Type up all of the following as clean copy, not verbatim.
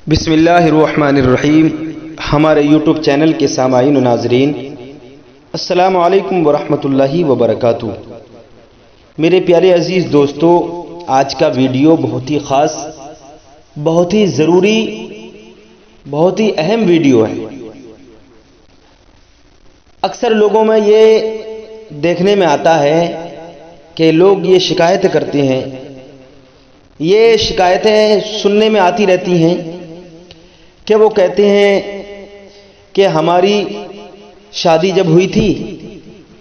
बिस्मिल्लाहिर्रहमानिर्रहीम। हमारे YouTube channel के सामाईन और नाज़रीन, अस्सलामु अलैकुम वरहमतुल्लाहि वबरकातुहू। मेरे प्यारे अजीज़ दोस्तों, आज का वीडियो बहुत ही ख़ास, बहुत ही ज़रूरी, बहुत ही अहम वीडियो है। अक्सर लोगों में ये देखने में आता है कि लोग ये शिकायत करते हैं, ये शिकायतें सुनने में आती रहती हैं कि वो कहते हैं कि हमारी शादी जब हुई थी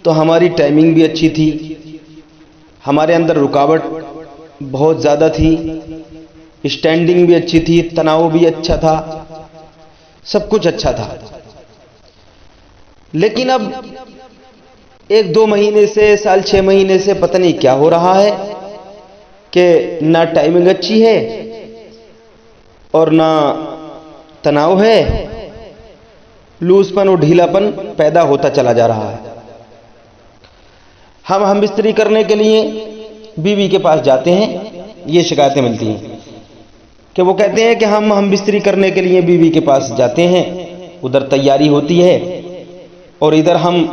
तो हमारी टाइमिंग भी अच्छी थी, हमारे अंदर रुकावट बहुत ज़्यादा थी, स्टैंडिंग भी अच्छी थी, तनाव भी अच्छा था, सब कुछ अच्छा था। लेकिन अब 1-2 महीने से, साल 6 महीने से पता नहीं क्या हो रहा है कि ना टाइमिंग अच्छी है और ना तनाव है, लूजपन और ढीलापन पैदा होता चला जा रहा है। हम बिस्तरी करने के लिए बीवी के पास जाते हैं, ये शिकायतें मिलती हैं कि वो कहते हैं कि हम बिस्तरी करने के लिए बीवी के पास जाते हैं, उधर तैयारी होती है और इधर हम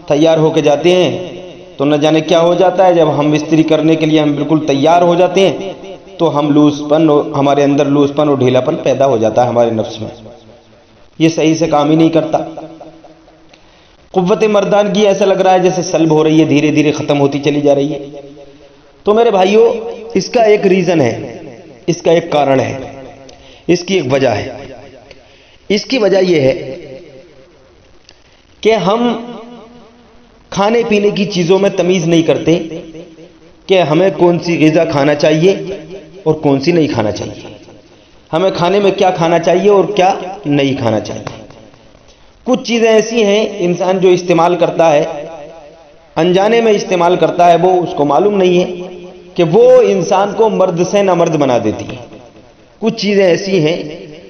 तैयार होके जाते हैं तो न जाने क्या हो जाता है। जब हम बिस्तरी करने के लिए हम बिल्कुल तैयार हो जाते हैं तो हमारे अंदर लूजपन और ढीलापन पैदा हो जाता है हमारे नफ्स में। ये सही से काम ही नहीं करता। कुव्वत मर्दान की ऐसा लग रहा है जैसे सल्ब हो रही है, धीरे धीरे खत्म होती चली जा रही है। तो मेरे भाइयों, इसका एक रीजन है, इसका एक कारण है, इसकी एक वजह है। इसकी वजह यह है कि हम खाने पीने की चीजों में तमीज नहीं करते कि हमें कौन सी ग़िज़ा खाना चाहिए और कौन सी नहीं खाना चाहिए, हमें खाने में क्या खाना चाहिए और क्या नहीं खाना चाहिए। कुछ चीजें ऐसी हैं इंसान जो इस्तेमाल करता है, अनजाने में इस्तेमाल करता है, वो उसको मालूम नहीं है कि वो इंसान को मर्द से नामर्द बना देती है। कुछ चीजें ऐसी हैं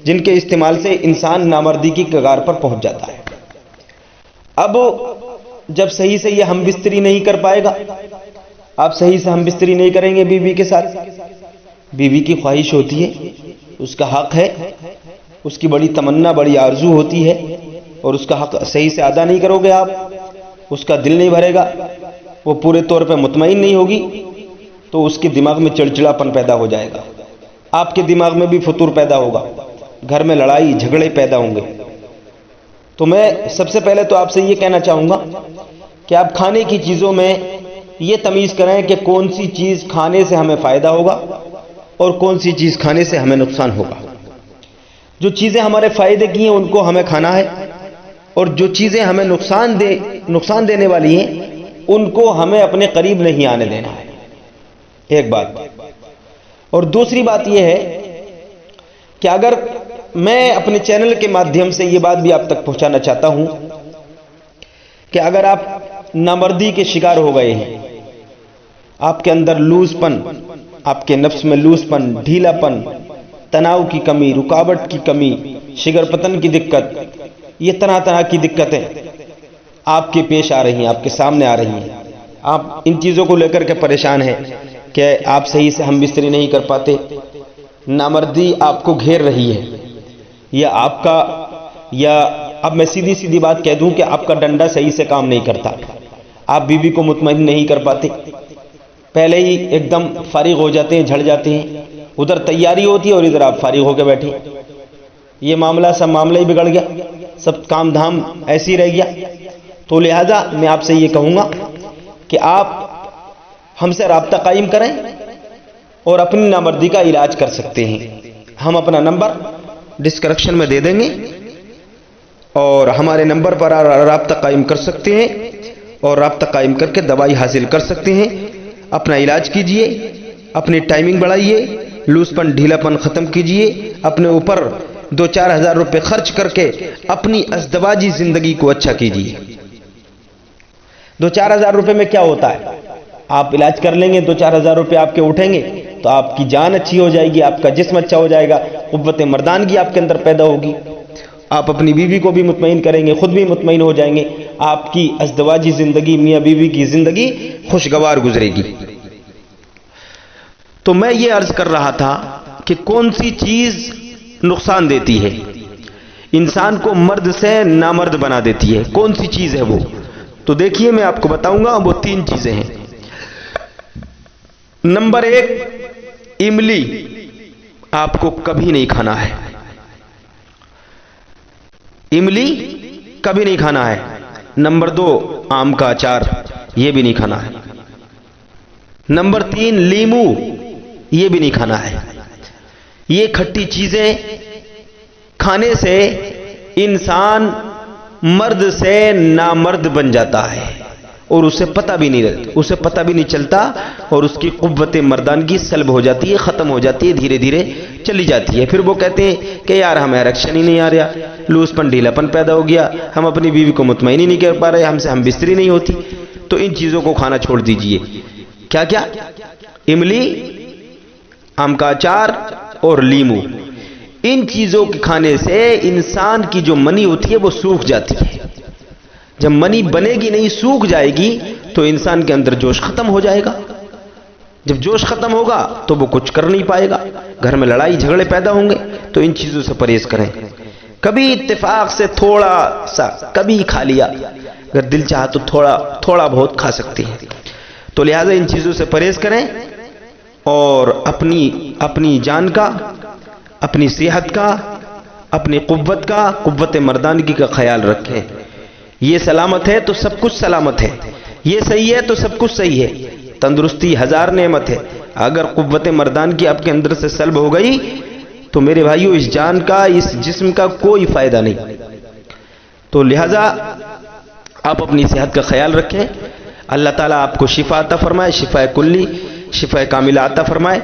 जिनके इस्तेमाल से इंसान नामर्दी की कगार पर पहुंच जाता है। अब जब सही से ये हम बिस्तरी नहीं कर पाएगा, आप सही से हम बिस्तरी नहीं करेंगे बीवी के साथ, बीवी की ख्वाहिश होती है, उसका हक है, उसकी बड़ी तमन्ना, बड़ी आरजू होती है और उसका हक सही से अदा नहीं करोगे आप, उसका दिल नहीं भरेगा, वो पूरे तौर पे मुतमईन नहीं होगी तो उसके दिमाग में चिड़चिड़ापन पैदा हो जाएगा, आपके दिमाग में भी फतूर पैदा होगा, घर में लड़ाई झगड़े पैदा होंगे। तो मैं सबसे पहले तो आपसे ये कहना चाहूँगा कि आप खाने की चीज़ों में ये तमीज़ करें कि कौन सी चीज़ खाने से हमें फ़ायदा होगा और कौन सी चीज़ खाने से हमें नुकसान होगा। जो चीज़ें हमारे फ़ायदे की हैं उनको हमें खाना है और जो चीज़ें हमें नुकसान देने वाली हैं उनको हमें अपने करीब नहीं आने देना है, एक बात। और दूसरी बात यह है कि अगर मैं अपने चैनल के माध्यम से ये बात भी आप तक पहुंचाना चाहता हूं कि अगर आप नामर्दी के शिकार हो गए हैं, आपके अंदर लूजपन, आपके नफ्स में लूजपन, ढीलापन, तनाव की कमी, रुकावट की कमी, शिगरपतन की दिक्कत, ये तरह की दिक्कतें आपके पेश आ रही हैं, आपके सामने आ रही हैं, आप इन चीज़ों को लेकर के परेशान हैं कि आप सही से हम बिस्तरी नहीं कर पाते, नामर्दी आपको घेर रही है, या अब मैं सीधी सीधी बात कह दूं कि आपका डंडा सही से काम नहीं करता, आप बीवी को मुतमईन नहीं कर पाते, पहले ही एकदम फारिग हो जाते हैं, झड़ जाते हैं, उधर तैयारी होती है और इधर आप फारिग होकर बैठे, ये मामला सब मामला ही बिगड़ गया, सब काम धाम ऐसे ही रह गया। तो लिहाजा मैं आपसे ये कहूँगा कि आप हमसे राब्ता कायम करें और अपनी नामर्दी का इलाज कर सकते हैं। हम अपना नंबर डिस्क्रिप्शन में दे देंगे और हमारे नंबर पर राब्ता कायम कर सकते हैं और राब्ता कायम करके दवाई हासिल कर सकते हैं। अपना इलाज कीजिए, अपनी टाइमिंग बढ़ाइए, लूजपन ढीलापन ख़त्म कीजिए, अपने ऊपर 2-4 हज़ार रुपये खर्च करके अपनी अज़दवाजी ज़िंदगी को अच्छा कीजिए। 2-4 हज़ार रुपये में क्या होता है, आप इलाज कर लेंगे, 2-4 हज़ार रुपये आपके उठेंगे तो आपकी जान अच्छी हो जाएगी, आपका जिस्म अच्छा हो जाएगा, कुव्वत मर्दानगी आपके अंदर पैदा होगी, आप अपनी बीवी को भी मुतमईन करेंगे, खुद भी मुतमईन हो जाएंगे, आपकी अज़दवाजी ज़िंदगी, मियाँ बीवी की ज़िंदगी खुशगवार गुजरेगी। तो मैं ये अर्ज़ कर रहा था कि कौन सी चीज़ नुकसान देती है, इंसान को मर्द से नामर्द बना देती है। कौन सी चीज है वो? तो देखिए मैं आपको बताऊंगा, वो 3 चीजें हैं। नंबर 1, इमली आपको कभी नहीं खाना है। इमली कभी नहीं खाना है। नंबर 2, आम का अचार, यह भी नहीं खाना है। नंबर 3, लीमू, यह भी नहीं खाना है। ये खट्टी चीजें खाने से इंसान मर्द से नामर्द बन जाता है और उसे पता भी नहीं चलता और उसकी कुव्वते मर्दानगी सल्ब हो जाती है, खत्म हो जाती है, धीरे धीरे चली जाती है। फिर वो कहते हैं कि यार हमें इरेक्शन ही नहीं आ रहा, लूजपन ढीलापन पैदा हो गया, हम अपनी बीवी को मुतमईन ही नहीं कर पा रहे, हमसे हम बिस्तरी नहीं होती। तो इन चीजों को खाना छोड़ दीजिए। क्या क्या? इमली, आम का अचार और लीमू। इन चीजों के खाने से इंसान की जो मनी होती है वो सूख जाती है। जब मनी बनेगी नहीं, सूख जाएगी, तो इंसान के अंदर जोश खत्म हो जाएगा। जब जोश खत्म होगा तो वो कुछ कर नहीं पाएगा, घर में लड़ाई झगड़े पैदा होंगे। तो इन चीजों से परहेज करें। कभी इत्तेफाक से थोड़ा सा कभी खा लिया, अगर दिल चाहा तो थोड़ा बहुत खा सकते हैं। तो लिहाजा इन चीजों से परहेज करें और अपनी जान का, अपनी सेहत का, अपनी कुव्वत का, कुव्वत मर्दानगी का ख्याल रखें। ये सलामत है तो सब कुछ सलामत है, ये सही है तो सब कुछ सही है। तंदुरुस्ती 1000 नेमत है, अगर कुव्वत मर्दानगी आपके अंदर से सल्ब हो गई तो मेरे भाइयों इस जान का, इस जिस्म का कोई फायदा नहीं। तो लिहाजा आप अपनी सेहत का ख्याल रखें। अल्लाह ताला आपको शिफा अता फरमाए, शिफा कुल्ली, शिफा कामिला अता फरमाए।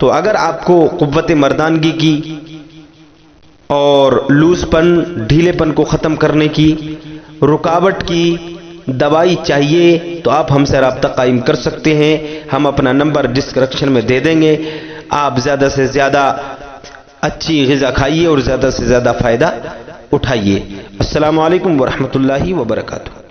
तो अगर आपको कुव्वत मर्दानगी की और लूजपन, ढीलेपन को ख़त्म करने की, रुकावट की दवाई चाहिए तो आप हमसे राब्ता कायम कर सकते हैं। हम अपना नंबर डिस्क्रिप्शन में दे देंगे। आप ज़्यादा से ज़्यादा अच्छी ग़िज़ा खाइए और ज़्यादा से ज़्यादा फ़ायदा उठाइए। अस्सलामु अलैकुम वरहमतुल्लाहि वबरकातुहू।